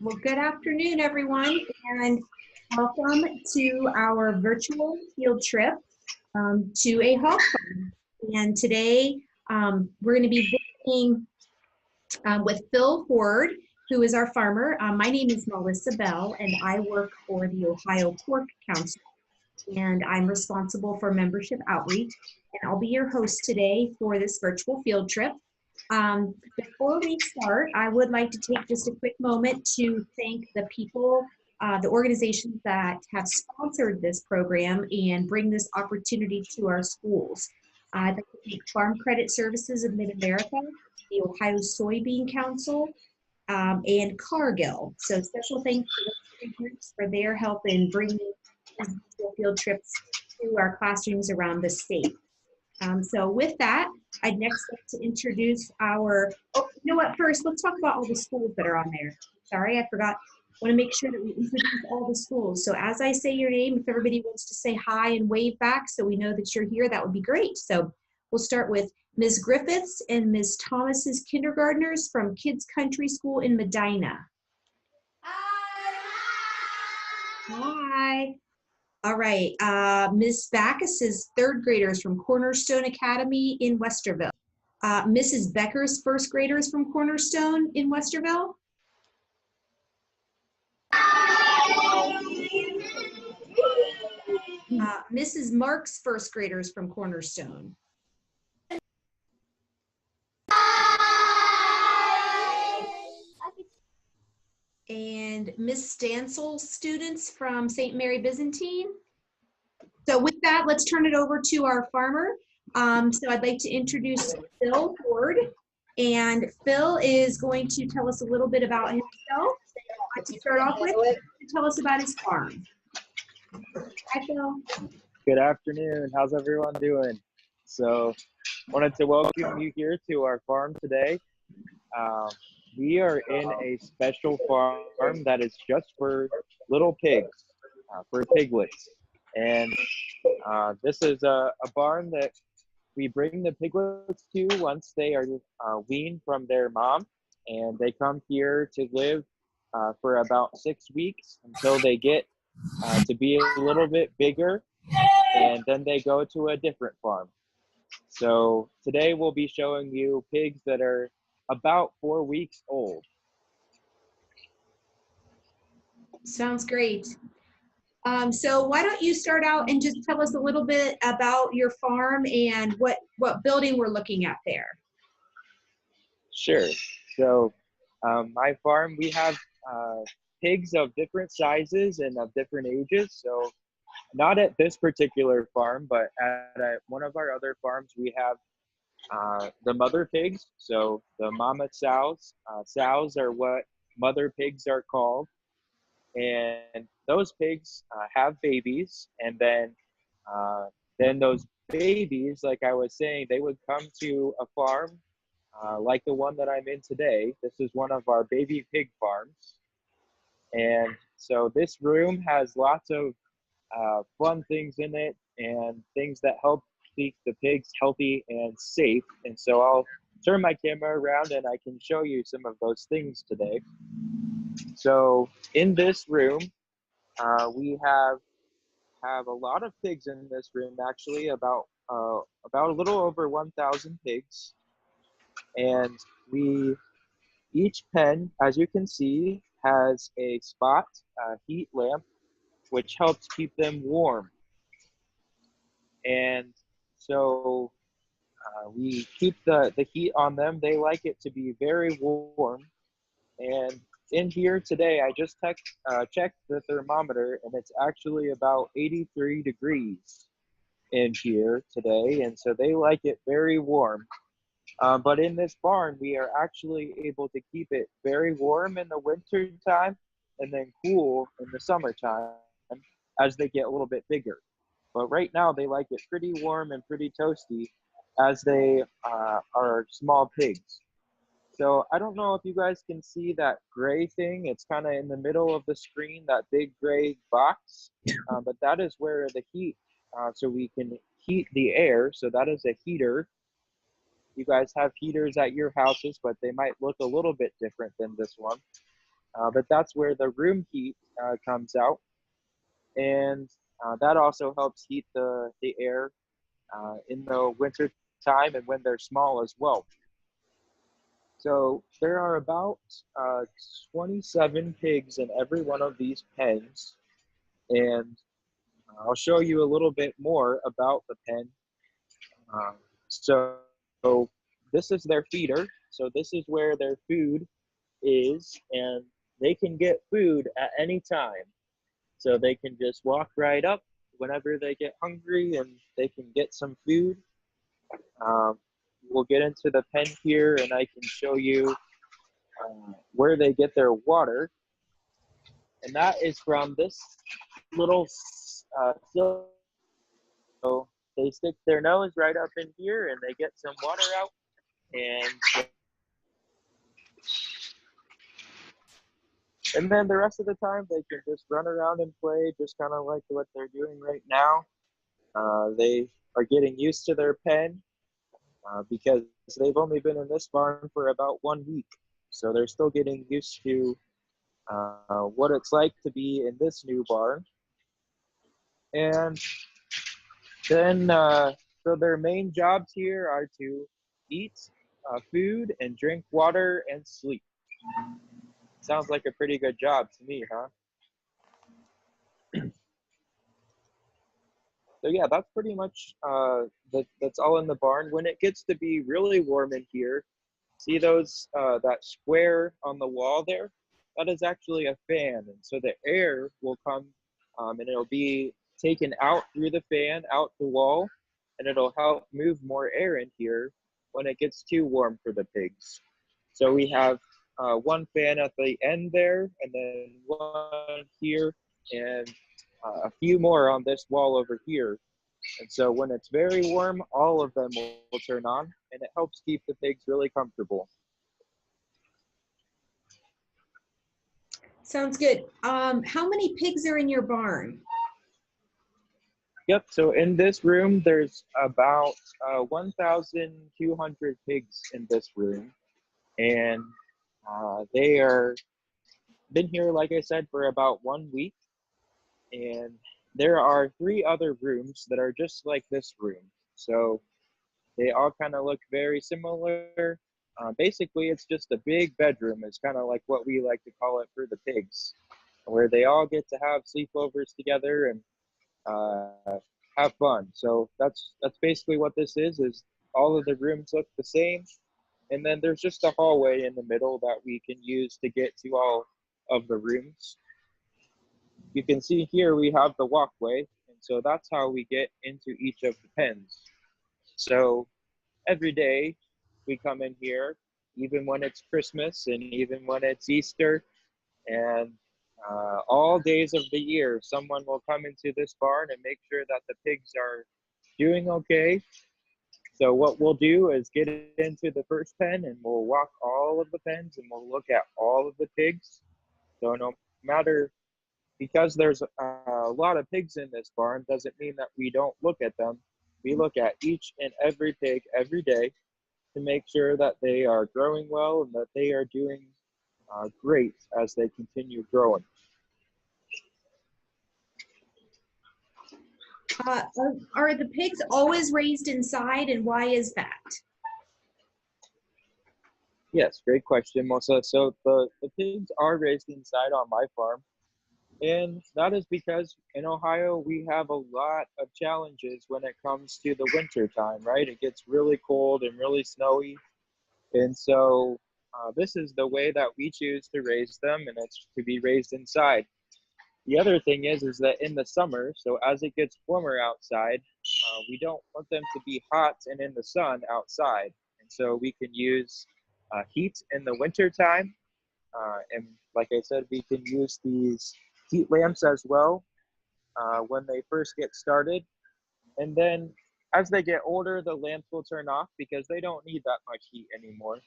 Well, good afternoon, everyone, and welcome to our virtual field trip to a hog farm. And today we're going to be visiting with Phil Ford, who is our farmer. My name is Melissa Bell, and I work for the Ohio Pork Council, and I'm responsible for membership outreach. And I'll be your host today for this virtual field trip. Before we start, I would like to take just a quick moment to thank the people, the organizations that have sponsored this program and bring this opportunity to our schools. I'd like to thank Farm Credit Services of Mid-America, the Ohio Soybean Council, and Cargill. So special thanks to those three groups for their help in bringing these field trips to our classrooms around the state. So with that, I'd next like to introduce our, oh, you know what, first, let's talk about all the schools that are on there. Sorry, I forgot. I want to make sure that we introduce all the schools. So as I say your name, if everybody wants to say hi and wave back so we know that you're here, that would be great. So we'll start with Ms. Griffiths and Ms. Thomas's kindergartners from Kids Country School in Medina. Hi. All right, Ms. Backus's third graders from Cornerstone Academy in Westerville. Mrs. Becker's first graders from Cornerstone in Westerville. Mrs. Mark's first graders from Cornerstone. And Miss Stansel's students from St. Mary Byzantine. So with that, let's turn it over to our farmer. So I'd like to introduce Phil Ford. And Phil is going to tell us a little bit about himself. I'd like to start off with tell us about his farm. Hi, Phil. Good afternoon. How's everyone doing? So wanted to welcome you here to our farm today. We are in a special farm that is just for little pigs, for piglets. And this is a barn that we bring the piglets to once they are weaned from their mom. And they come here to live for about 6 weeks until they get to be a little bit bigger. And then they go to a different farm. So today we'll be showing you pigs that are about 4 weeks old. Sounds great. So why don't you start out and just tell us a little bit about your farm and what building we're looking at there. Sure. So my farm, we have pigs of different sizes and of different ages. So not at this particular farm, but at one of our other farms, we have the mother pigs. So the mama sows. Sows are what mother pigs are called. And those pigs have babies, and then those babies, like I was saying, they would come to a farm like the one that I'm in today. This is one of our baby pig farms. And so this room has lots of fun things in it and things that help keep the pigs healthy and safe. And so I'll turn my camera around and I can show you some of those things today. So in this room, we have a lot of pigs in this room, actually, about a little over 1,000 pigs. And each pen, as you can see, has a spot heat lamp, which helps keep them warm. And so we keep the heat on them. They like it to be very warm. And in here today, I just checked the thermometer, and it's actually about 83 degrees in here today. And so they like it very warm. But in this barn, we are actually able to keep it very warm in the winter time and then cool in the summertime as they get a little bit bigger. But right now, they like it pretty warm and pretty toasty as they are small pigs. So I don't know if you guys can see that gray thing. It's kind of in the middle of the screen, that big gray box. But that is where the heat, so we can heat the air. So that is a heater. You guys have heaters at your houses, but they might look a little bit different than this one. but that's where the room heat comes out, and that also helps heat the air in the winter time and when they're small as well. So there are about 27 pigs in every one of these pens, and I'll show you a little bit more about the pen. So this is their feeder. So this is where their food is, and they can get food at any time. So they can just walk right up whenever they get hungry and they can get some food. Um, we'll get into the pen here and I can show you where they get their water. And that is from this little cylinder. So they stick their nose right up in here and they get some water out. And then the rest of the time they can just run around and play, just kind of like what they're doing right now. They are getting used to their pen because they've only been in this barn for about 1 week. So they're still getting used to what it's like to be in this new barn. And then, so their main jobs here are to eat food and drink water and sleep. Sounds like a pretty good job to me, huh? So yeah, that's pretty much that's all in the barn. When it gets to be really warm in here, see those that square on the wall there? That is actually a fan, and so the air will come and it'll be taken out through the fan, out the wall, and it'll help move more air in here when it gets too warm for the pigs. So we have one fan at the end there, and then one here, and a few more on this wall over here. And so when it's very warm, all of them will turn on, and it helps keep the pigs really comfortable. Sounds good. How many pigs are in your barn? Yep, so in this room, there's about 1,200 pigs in this room. And they are been here, like I said, for about 1 week. And there are 3 other rooms that are just like this room. So they all kind of look very similar. Basically, it's just a big bedroom. It's kind of like what we like to call it for the pigs, where they all get to have sleepovers together and have fun. So that's basically what this is all of the rooms look the same. And then there's just a hallway in the middle that we can use to get to all of the rooms. You can see here we have the walkway, and so that's how we get into each of the pens. So every day we come in here, even when it's Christmas and even when it's Easter, and all days of the year, someone will come into this barn and make sure that the pigs are doing okay. So what we'll do is get into the first pen and we'll walk all of the pens and we'll look at all of the pigs. So no matter, because there's a lot of pigs in this barn, doesn't mean that we don't look at them. We look at each and every pig every day to make sure that they are growing well and that they are doing great as they continue growing. Are the pigs always raised inside, and why is that? Yes, great question, Melissa. So the pigs are raised inside on my farm. And that is because in Ohio, we have a lot of challenges when it comes to the winter time, right? It gets really cold and really snowy. And so this is the way that we choose to raise them, and it's to be raised inside. The other thing is that in the summer, so as it gets warmer outside, we don't want them to be hot and in the sun outside. And so we can use heat in the winter time. And like I said, we can use these heat lamps as well when they first get started. And then as they get older, the lamps will turn off because they don't need that much heat anymore.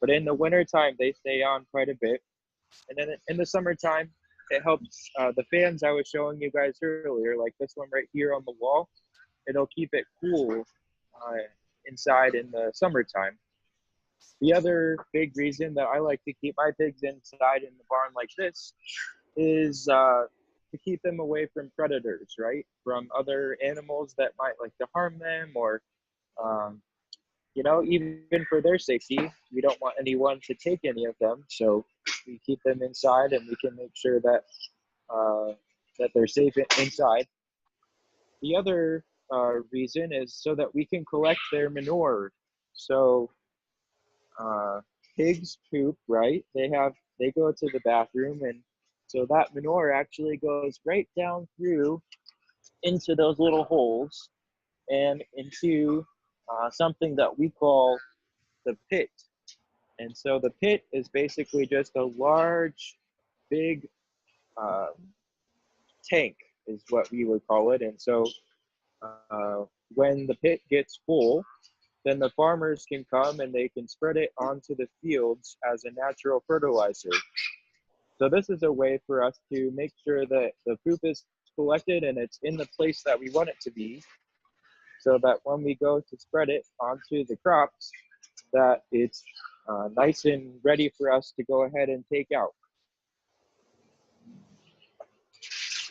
But in the winter time, they stay on quite a bit. And then in the summertime, it helps the fans I was showing you guys earlier, like this one right here on the wall. It'll keep it cool inside in the summertime. The other big reason that I like to keep my pigs inside in the barn like this is to keep them away from predators, right? From other animals that might like to harm them, or um, even for their safety, we don't want anyone to take any of them. So we keep them inside, and we can make sure that they're safe inside. The other reason is so that we can collect their manure. So uh, pigs poop, right? They go to the bathroom, and so that manure actually goes right down through into those little holes and into something that we call the pit. And so the pit is basically just a large, big uh, tank, is what we would call it. And so when the pit gets full, then the farmers can come and they can spread it onto the fields as a natural fertilizer. So this is a way for us to make sure that the poop is collected and it's in the place that we want it to be, so that when we go to spread it onto the crops, that it's nice and ready for us to go ahead and take out.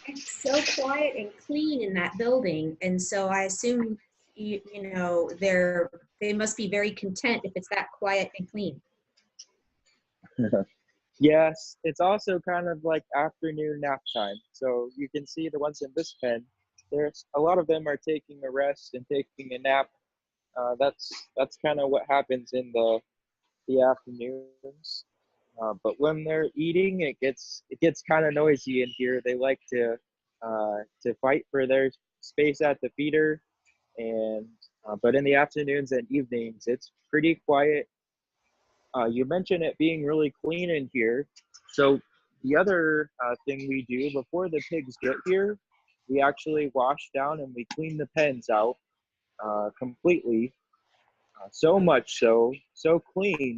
It's so quiet and clean in that building, and so I assume they must be very content if it's that quiet and clean. Yes, it's also kind of like afternoon nap time. So you can see the ones in this pen, there's a lot of them are taking a rest and taking a nap. That's kind of what happens in the afternoons. But when they're eating, it gets kind of noisy in here. They like to fight for their space at the feeder, and but in the afternoons and evenings, it's pretty quiet. You mentioned it being really clean in here. So the other thing we do before the pigs get here, we actually wash down and we clean the pens out completely. So much so clean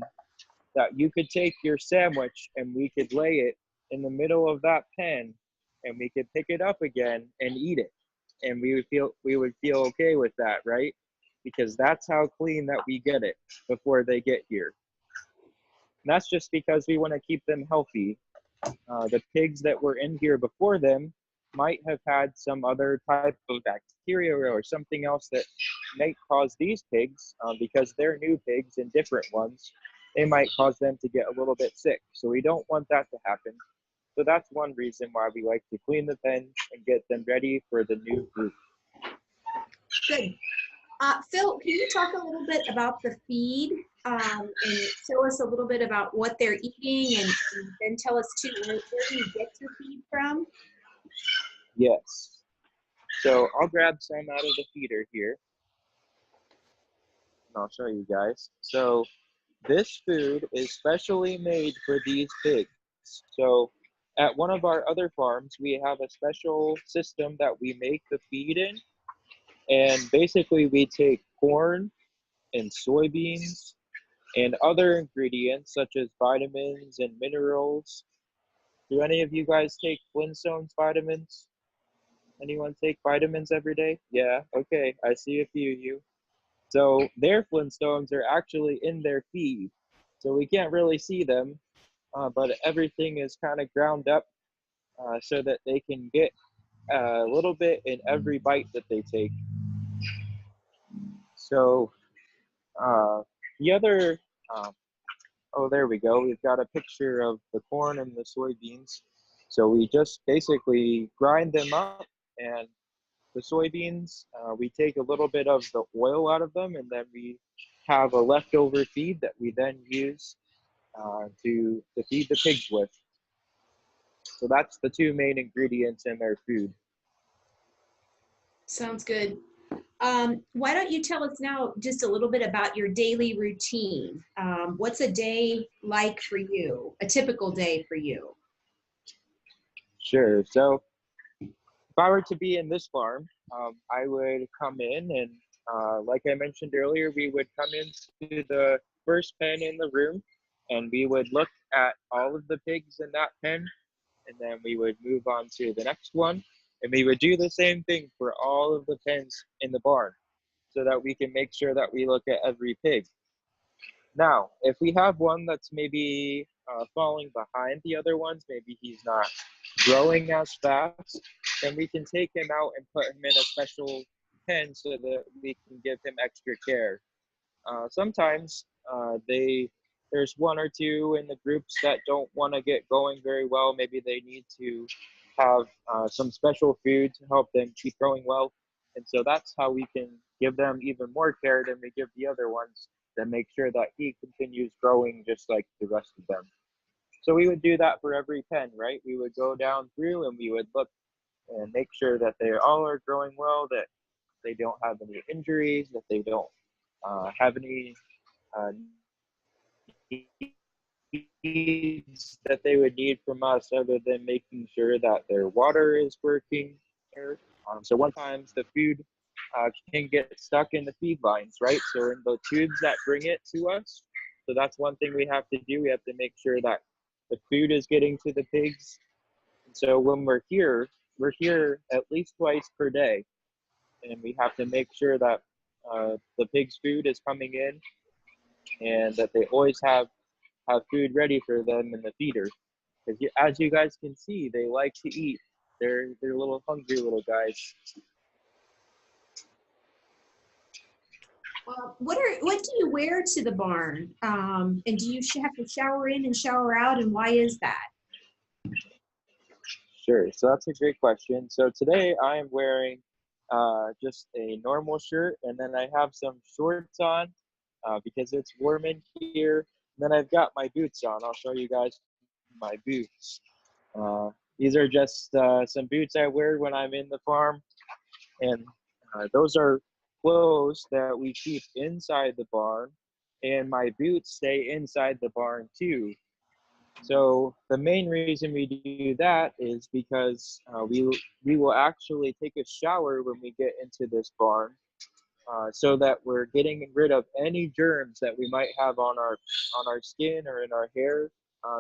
that you could take your sandwich and we could lay it in the middle of that pen, and we could pick it up again and eat it. And we would feel okay with that, right? Because that's how clean that we get it before they get here. And that's just because we want to keep them healthy. The pigs that were in here before them might have had some other type of bacteria or something else that might cause these pigs, because they're new pigs and different ones, they might cause them to get a little bit sick. So we don't want that to happen. So that's one reason why we like to clean the pens and get them ready for the new group. Good. Phil, can you talk a little bit about the feed and show us a little bit about what they're eating, and then tell us too, where do you get your feed from? Yes. So I'll grab some out of the feeder here, and I'll show you guys. So this food is specially made for these pigs. So at one of our other farms, we have a special system that we make the feed in. And basically we take corn and soybeans and other ingredients such as vitamins and minerals. Do any of you guys take Flintstones vitamins? Anyone take vitamins every day? Yeah, okay, I see a few of you. So their Flintstones are actually in their feed. So we can't really see them, but everything is kind of ground up so that they can get a little bit in every bite that they take. So the other, um, oh, there we go. We've got a picture of the corn and the soybeans. So we just basically grind them up, and the soybeans, we take a little bit of the oil out of them, and then we have a leftover feed that we then use to feed the pigs with. So that's the two main ingredients in their food. Sounds good. Why don't you tell us now just a little bit about your daily routine? What's a day like for you, a typical day for you? Sure. So if I were to be in this farm, I would come in and, like I mentioned earlier, we would come into the first pen in the room, and we would look at all of the pigs in that pen, and then we would move on to the next one, and we would do the same thing for all of the pens in the barn, so that we can make sure that we look at every pig. Now, if we have one that's maybe falling behind the other ones, maybe he's not growing as fast, then we can take him out and put him in a special pen so that we can give him extra care. Sometimes there's one or two in the groups that don't want to get going very well. Maybe they need to have some special food to help them keep growing well. And so that's how we can give them even more care than we give the other ones to make sure that he continues growing just like the rest of them. So we would do that for every pen, right? We would go down through and we would look and make sure that they all are growing well, that they don't have any injuries, that they don't have any uh, needs that they would need from us other than making sure that their water is working. So one times the food can get stuck in the feed lines, right? So in the tubes that bring it to us. So that's one thing we have to do. We have to make sure that the food is getting to the pigs. And so when we're here at least twice per day, and we have to make sure that the pigs' food is coming in and that they always have food ready for them in the feeder. Because as you guys can see, they like to eat. They're little hungry little guys. What do you wear to the barn? And do you have to shower in and shower out, and why is that? Sure. So that's a great question. So today I am wearing just a normal shirt, and then I have some shorts on because it's warm in here. And then I've got my boots on. I'll show you guys my boots. These are just some boots I wear when I'm in the farm, and those are clothes that we keep inside the barn, and my boots stay inside the barn too. So the main reason we do that is because we will actually take a shower when we get into this barn, so that we're getting rid of any germs that we might have on our skin or in our hair,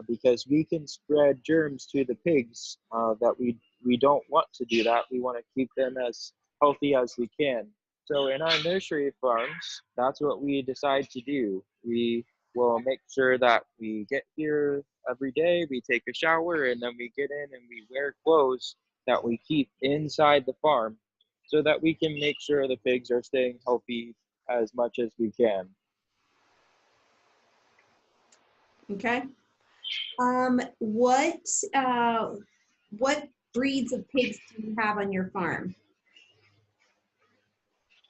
because we can spread germs to the pigs that we don't want to do that. We want to keep them as healthy as we can. So in our nursery farms, that's what we decide to do. We will make sure that we get here every day, we take a shower, and then we get in and we wear clothes that we keep inside the farm so that we can make sure the pigs are staying healthy as much as we can. Okay. What breeds of pigs do you have on your farm?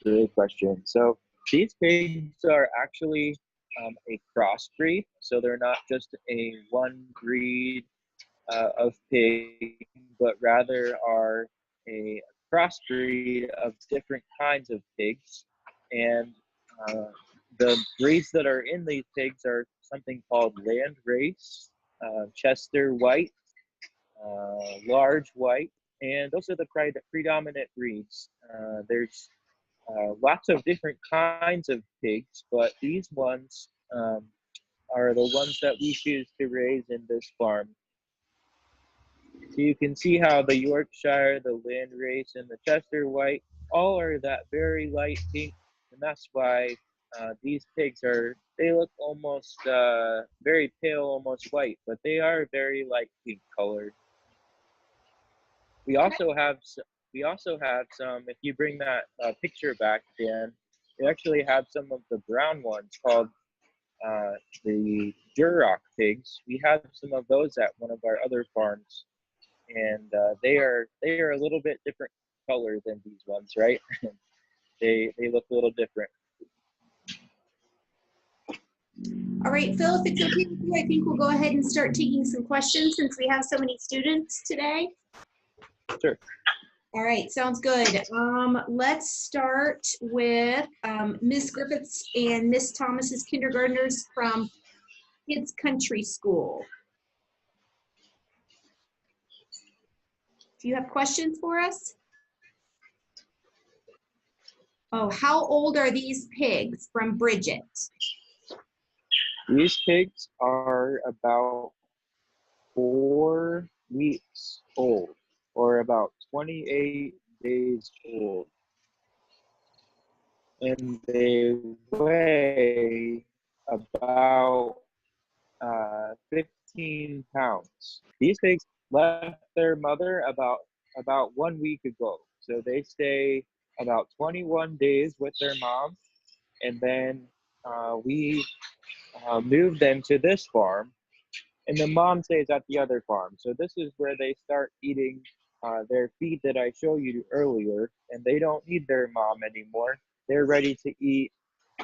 Good question. So these pigs are actually a crossbreed. So they're not just a one breed of pig, but rather are a crossbreed of different kinds of pigs. And uh, the breeds that are in these pigs are something called land race, Chester white, large white, and those are the predominant breeds. There's lots of different kinds of pigs, but these ones are the ones that we choose to raise in this farm. So you can see how the Yorkshire, the Landrace, and the Chester White all are that very light pink, and that's why these pigs they look almost very pale, almost white, but they are very light pink colored. We also have some. If you bring that picture back, Dan, we actually have some of the brown ones called uh, the Duroc pigs. We have some of those at one of our other farms, and they are a little bit different color than these ones, right? They look a little different. All right, Phil, if it's okay with you, I think we'll go ahead and start taking some questions since we have so many students today. Sure. All right, sounds good. Let's start with Ms. Griffiths and Miss Thomas's kindergartners from Kids Country School. Do you have questions for us? Oh, how old are these pigs from Bridget? These pigs are about 4 weeks old, or about 28 days old, and they weigh about 15 pounds. These pigs left their mother about 1 week ago. So they stay about 21 days with their mom, and then we moved them to this farm, and the mom stays at the other farm. So this is where they start eating their feed that I showed you earlier, and they don't need their mom anymore. They're ready to eat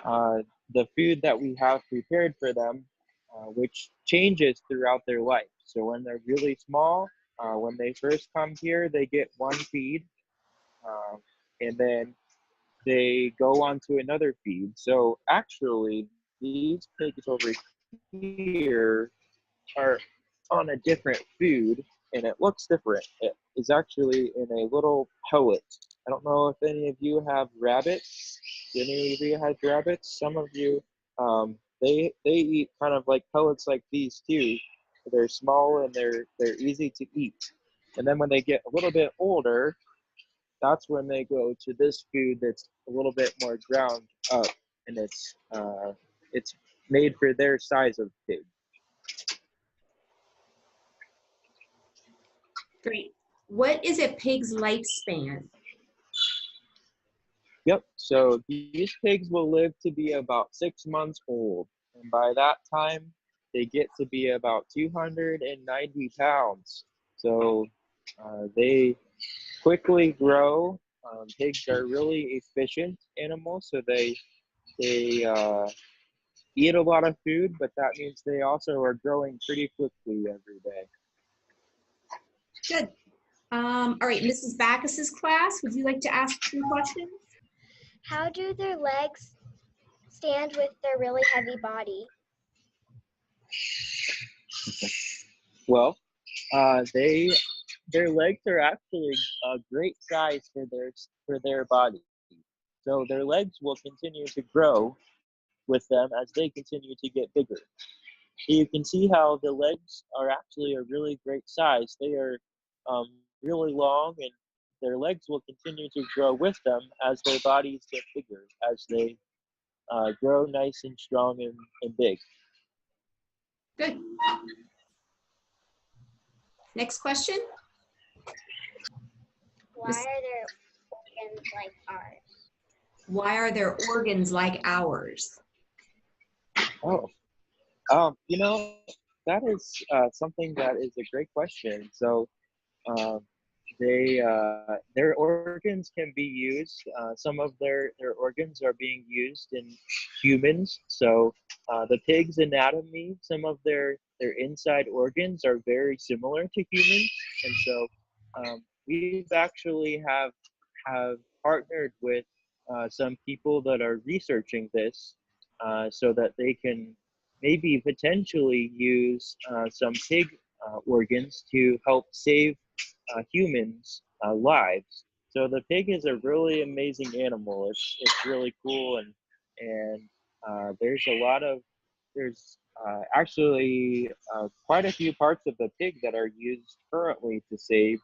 uh, the food that we have prepared for them, which changes throughout their life. So when they're really small, when they first come here, they get one feed, uh, and then they go on to another feed. So actually, these pigs over here are on a different food, and it looks different. It is actually in a little pellet. I don't know if any of you have rabbits. Do any of you have rabbits? Some of you, they eat kind of like pellets like these too. They're small and they're easy to eat. And then when they get a little bit older, that's when they go to this food that's a little bit more ground up, and it's made for their size of pig. Great. What is a pig's lifespan? Yep. So these pigs will live to be about 6 months old. And by that time, they get to be about 290 pounds. So they quickly grow. Pigs are really efficient animals. So they eat a lot of food, but that means they also are growing pretty quickly every day. Good. All right, Mrs. Backus's class, would you like to ask some questions? How do their legs stand with their really heavy body? Well, their legs are actually a great size for their body. So their legs will continue to grow with them as they continue to get bigger. So you can see how the legs are actually a really great size. They are really long, and their legs will continue to grow with them as their bodies get bigger, as they grow nice and strong and big. Good. Next question. Why are their organs like ours? Why are their organs like ours? Oh, you know, that is something that is a great question. So, um, their organs can be used. Some of their organs are being used in humans. So, the pig's anatomy, some of their inside organs are very similar to humans, and so we've actually have partnered with some people that are researching this, so that they can maybe potentially use some pig organs to help save humans' lives. So the pig is a really amazing animal. It's really cool, and there's actually quite a few parts of the pig that are used currently to save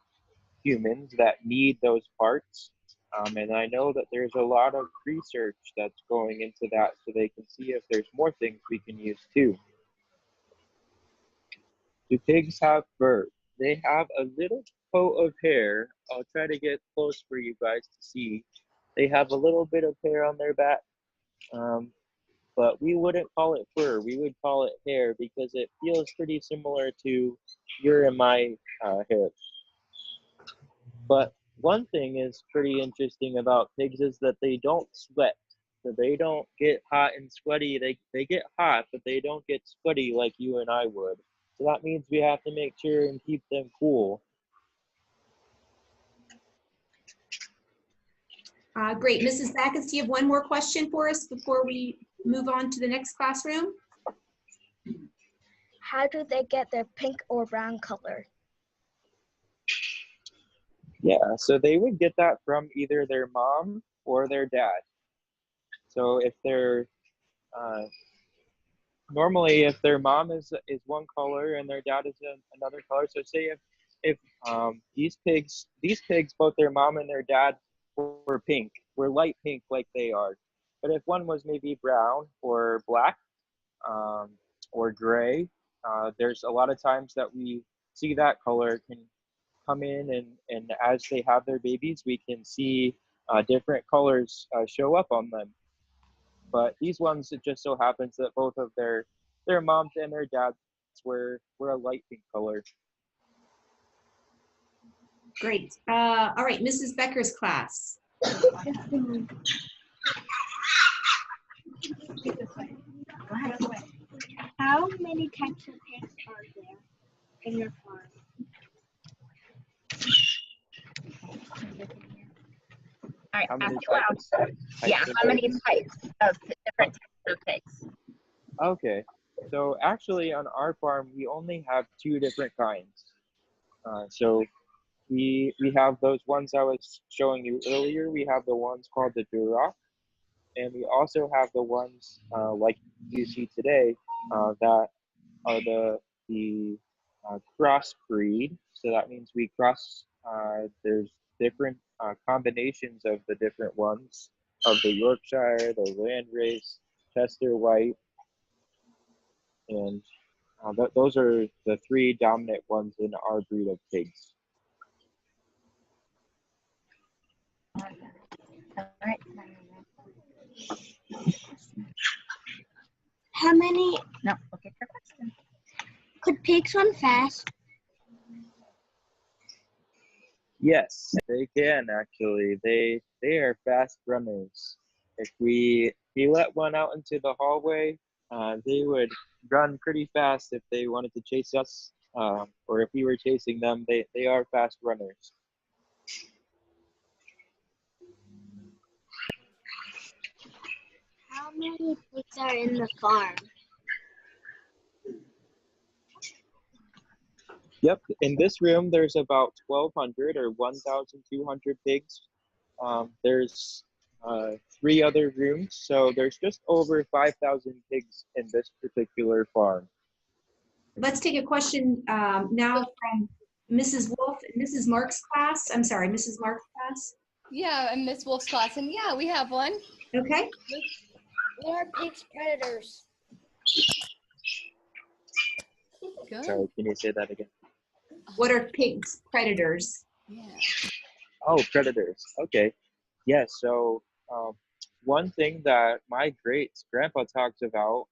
humans that need those parts. And I know that there's a lot of research that's going into that, so they can see if there's more things we can use too. Do pigs have fur? They have a little coat of hair. I'll try to get close for you guys to see. They have a little bit of hair on their back, but we wouldn't call it fur. We would call it hair because it feels pretty similar to your and my hair. But one thing is pretty interesting about pigs is that they don't sweat. So they don't get hot and sweaty. They get hot, but they don't get sweaty like you and I would. So that means we have to make sure and keep them cool. Great. Mrs. Backus, do you have one more question for us before we move on to the next classroom? How do they get their pink or brown color? Yeah, so they would get that from either their mom or their dad. So if they're normally if their mom is one color and their dad is another color. So say if these pigs, both their mom and their dad were pink, were light pink like they are. But if one was maybe brown or black, or gray. There's a lot of times that we see that color can come in, and as they have their babies, we can see different colors show up on them. But these ones, it just so happens that both of their moms and their dads were a light pink color. Great. All right, Mrs. Becker's class. How many types of pigs are there in your farm? All right, How many ask it loud. Yeah, of how many pigs? types of different types of pigs? Okay, so actually on our farm, we only have two different kinds. So we have those ones I was showing you earlier. We have the ones called the Duroc, and we also have the ones like you see today that are the crossbreed. So that means we cross. There's different combinations of the different ones of the Yorkshire, the Landrace, Chester White, and those are the three dominant ones in our breed of pigs. All right. How many No, we'll get your question. could pigs run fast? Yes, they can actually. They are fast runners. If we let one out into the hallway, they would run pretty fast if they wanted to chase us, or if we were chasing them. They are fast runners. How many pigs are in the farm? Yep, in this room there's about 1,200 or 1,200 pigs. There's three other rooms, so there's just over 5,000 pigs in this particular farm. Let's take a question now from Mrs. Wolf, Mrs. Mark's class. I'm sorry, Mrs. Mark's class. Yeah, and Miss Wolf's class, and yeah, we have one. Okay. What are pigs predators? Good. Sorry, can you say that again? What are pigs predators? Yeah. Oh, predators. Okay. Yes. So one thing that my great grandpa talked about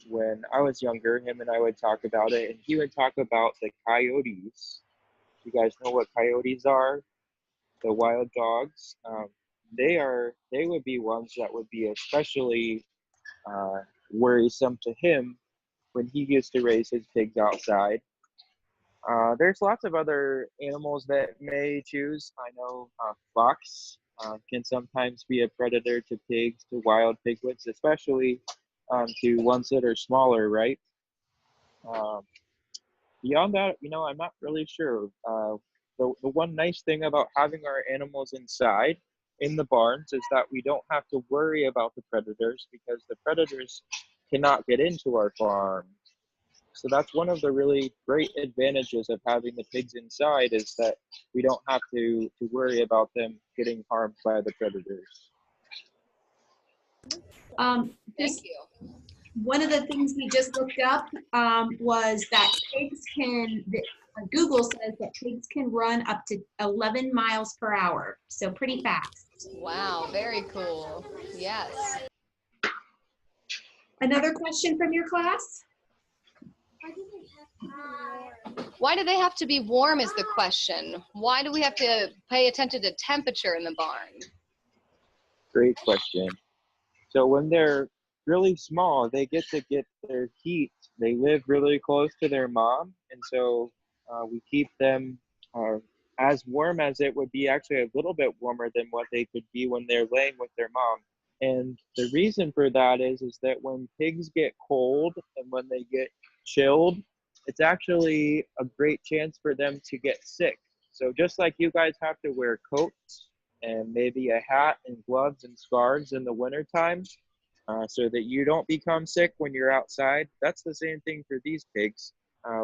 when I was younger, him and I would talk about it, and he would talk about the coyotes. You guys know what coyotes are? The wild dogs. They would be ones that would be especially worrisome to him when he used to raise his pigs outside. There's lots of other animals that may choose. I know fox can sometimes be a predator to pigs, to wild piglets, especially to ones that are smaller, right? Um, Beyond that, I'm not really sure. The one nice thing about having our animals inside in the barns is that we don't have to worry about the predators because the predators cannot get into our farm. So that's one of the really great advantages of having the pigs inside is that we don't have to worry about them getting harmed by the predators. Just Thank you. one of the things we just looked up was that Google says that pigs can run up to 11 miles per hour. So pretty fast. Wow, very cool. Yes. Another question from your class? Why do they have to be warm is the question. Why do we have to pay attention to temperature in the barn? Great question. So when they're really small, they get to get their heat. They live really close to their mom, and so we keep them as warm as it would be, actually a little bit warmer than what they could be when they're laying with their mom. And the reason for that is that when pigs get cold and when they get chilled, it's actually a great chance for them to get sick. So just like you guys have to wear coats and maybe a hat and gloves and scarves in the wintertime so that you don't become sick when you're outside, that's the same thing for these pigs.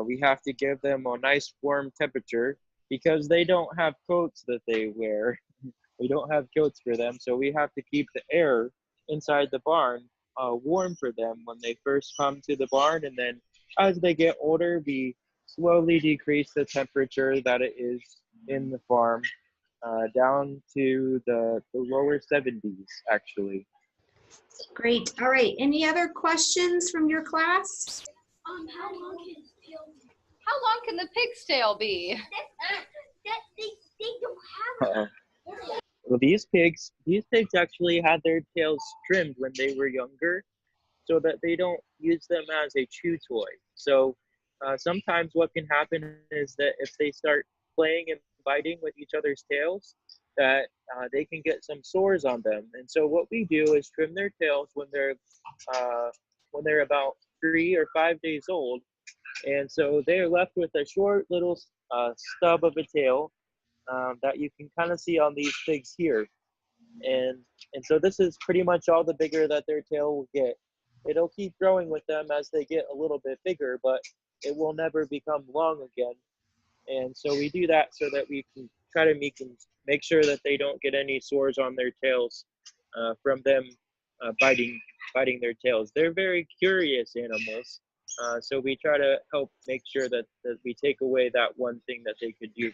We have to give them a nice warm temperature because they don't have coats that they wear. We don't have coats for them, so we have to keep the air inside the barn warm for them when they first come to the barn, and then as they get older, we slowly decrease the temperature that it is in the farm down to the lower 70s, actually. Great. All right. Any other questions from your class? How long can the pig's tail be? They don't have Well, these pigs actually had their tails trimmed when they were younger, so that they don't use them as a chew toy. So sometimes what can happen is that if they start playing and biting with each other's tails, that they can get some sores on them. And so what we do is trim their tails when they're about 3 or 5 days old, and so they're left with a short little stub of a tail that you can kind of see on these pigs here. And so this is pretty much all the bigger that their tail will get. It'll keep growing with them as they get a little bit bigger, but it will never become long again. And so we do that so that we can try to make sure that they don't get any sores on their tails from them biting their tails. They're very curious animals, so we try to help make sure that we take away that one thing that they could do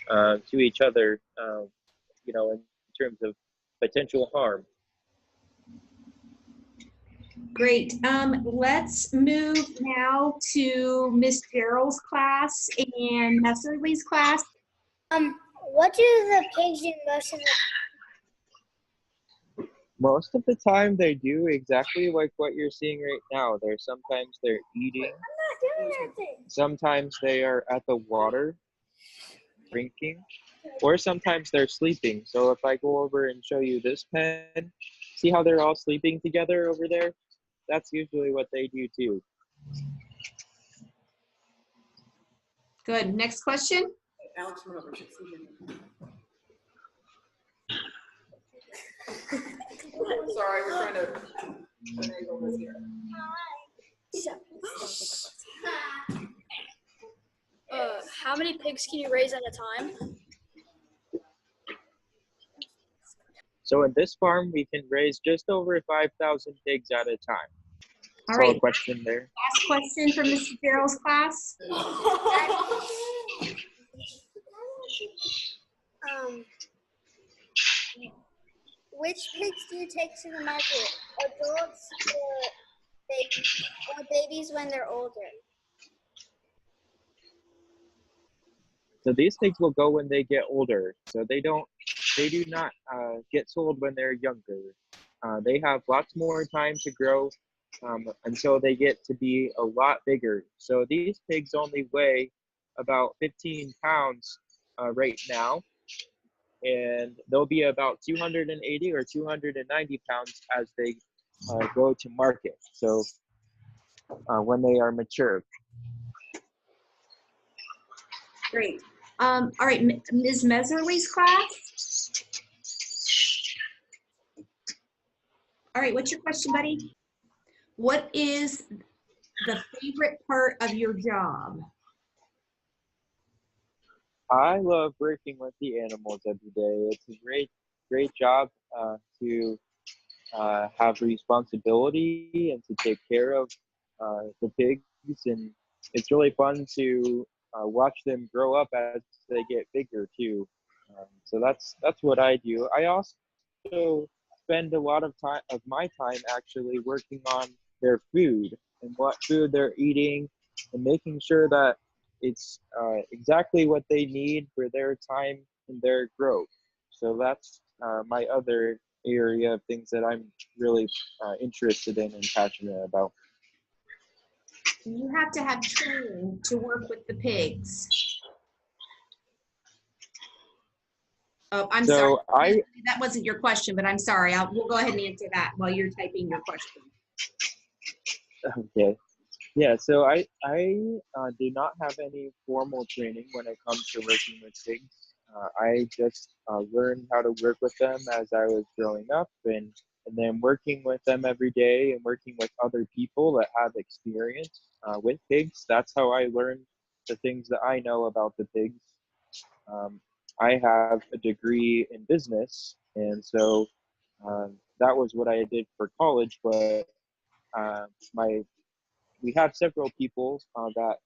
to each other, in terms of potential harm. Great. Let's move now to Miss Gerald's class and Messerly's class. What do the pigs do most of the Most of the time, they do exactly like what you're seeing right now. Sometimes they're eating. doing anything? Sometimes they are at the water drinking, or sometimes they're sleeping. So if I go over and show you this pen, see how they're all sleeping together over there? That's usually what they do too. Good. Next question. Alex went over. Sorry, we're trying to finagle this here. How many pigs can you raise at a time? So in this farm, we can raise just over 5,000 pigs at a time. All That's all right. a question there. Last question from Mr. Gerald's class. Which pigs do you take to the market? Adults or babies when they're older? So these pigs will go when they get older. So they do not get sold when they're younger. They have lots more time to grow until they get to be a lot bigger. So these pigs only weigh about 15 pounds right now, and they'll be about 280 or 290 pounds as they go to market. So when they are mature. Great. All right, Ms. Messerly's class. All right, what's your question, buddy? What is the favorite part of your job? I love working with the animals every day. It's a great job to have responsibility and to take care of the pigs, and it's really fun to watch them grow up as they get bigger too. So that's what I do. I also spend a lot of my time actually working on their food and what food they're eating, and making sure that it's exactly what they need for their time and their growth. So that's my other area of things that I'm really interested in and passionate about. You have to have training to work with the pigs. Oh, I'm sorry. That wasn't your question, but I'm sorry. We'll go ahead and answer that while you're typing your question. Okay. Yeah, so I do not have any formal training when it comes to working with pigs. I just learned how to work with them as I was growing up, and then working with them every day and working with other people that have experience with pigs. That's how I learned the things that I know about the pigs. I have a degree in business, and so that was what I did for college, but we have several people that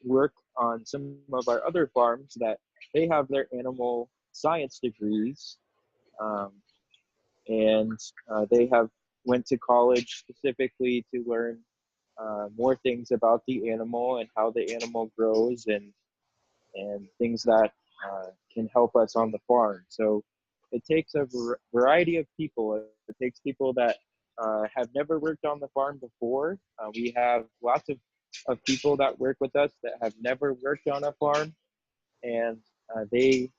work on some of our other farms that they have their animal science degrees, and they have went to college specifically to learn more things about the animal and how the animal grows and things that can help us on the farm. So it takes a variety of people. It takes people that have never worked on the farm before. We have lots of people that work with us that have never worked on a farm, and they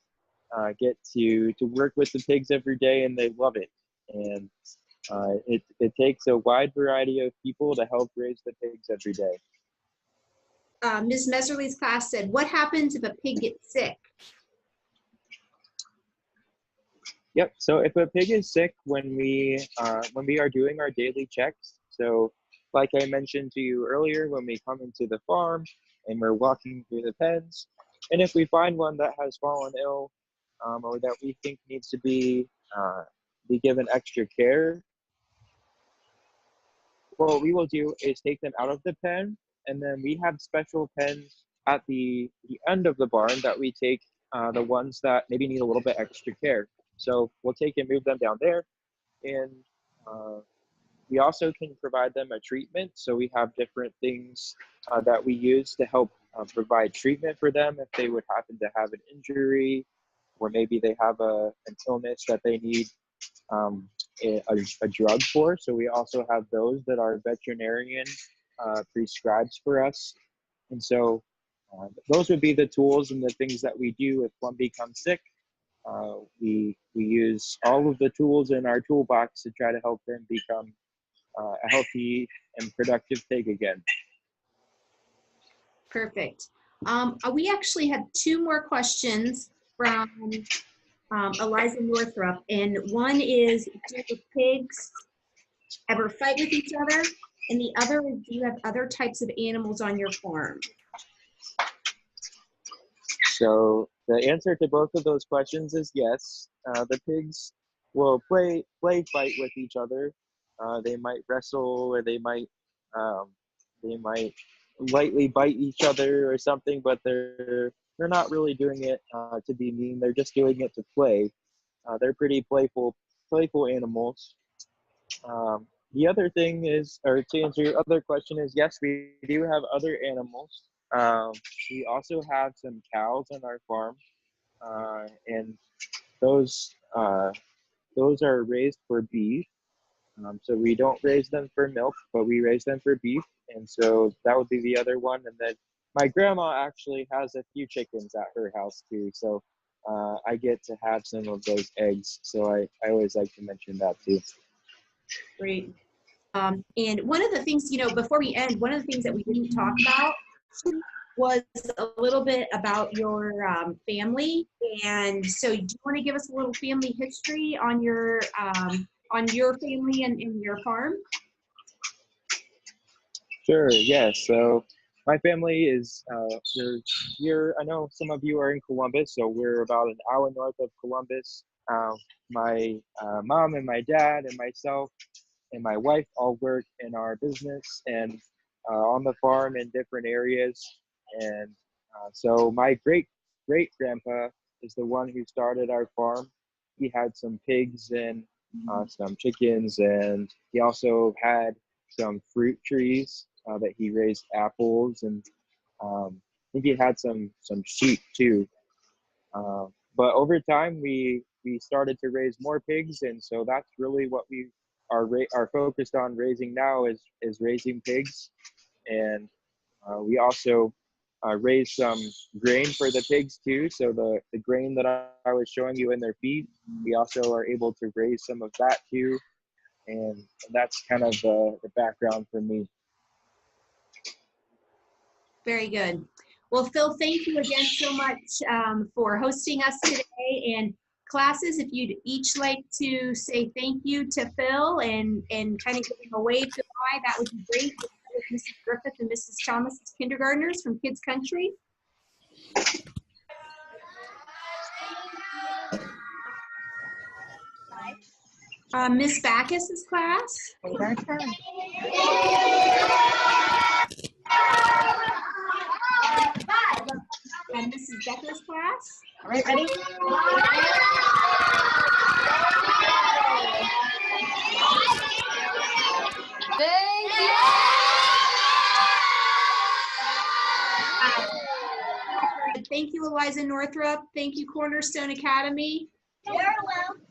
get to work with the pigs every day, and they love it. And it takes a wide variety of people to help raise the pigs every day. Ms. Messerly's class said, what happens if a pig gets sick? Yep. So if a pig is sick when we are doing our daily checks, so like I mentioned to you earlier, when we come into the farm and we're walking through the pens, and if we find one that has fallen ill or that we think needs to be given extra care, what we will do is take them out of the pen, and then we have special pens at the end of the barn that we take the ones that maybe need a little bit extra care. So we'll take and move them down there, and we also can provide them a treatment. So we have different things that we use to help provide treatment for them if they would happen to have an injury, or maybe they have an illness that they need a drug for. So we also have those that our veterinarian prescribes for us. And so those would be the tools and the things that we do if one becomes sick. We use all of the tools in our toolbox to try to help them become a healthy and productive pig again. Perfect. We actually had two more questions from Eliza Northrup, and one is, do the pigs ever fight with each other? And the other is, do you have other types of animals on your farm? So the answer to both of those questions is yes. The pigs will play fight with each other. They might wrestle, or they might lightly bite each other or something, but they're not really doing it to be mean. They're just doing it to play. They're pretty playful animals. The other thing is, or to answer your other question is, yes, we do have other animals. We also have some cows on our farm, and those are raised for beef. So we don't raise them for milk, but we raise them for beef. And so that would be the other one. And then my grandma actually has a few chickens at her house too. So I get to have some of those eggs. So I always like to mention that too. Great. And one of the things, before we end, one of the things that we didn't talk about was a little bit about your family. And so do you want to give us a little family history on your family and your farm? Sure, yeah. So my family is, here, I know some of you are in Columbus, so we're about an hour north of Columbus. My mom and my dad and myself and my wife all work in our business and on the farm in different areas. And so my great grandpa is the one who started our farm. He had some pigs and some chickens, and he also had some fruit trees that he raised apples, and I think he had some sheep too. But over time, we started to raise more pigs, and so that's really what we are focused on raising now is raising pigs. And we also raise some grain for the pigs too. So the grain that I was showing you in their feed, we also are able to raise some of that too. And that's kind of the background for me. Very good. Well, Phil, thank you again so much for hosting us today. And classes, if you'd each like to say thank you to Phil and kind of give him a wave goodbye, that would be great. With Mrs. Griffith and Mrs. Thomas, kindergartners from Kids Country. Miss Backus's class. Wait our turn. And Mrs. Becker's class. All right, ready? Thank you. Thank you, Eliza Northrup. Thank you, Cornerstone Academy. You're welcome.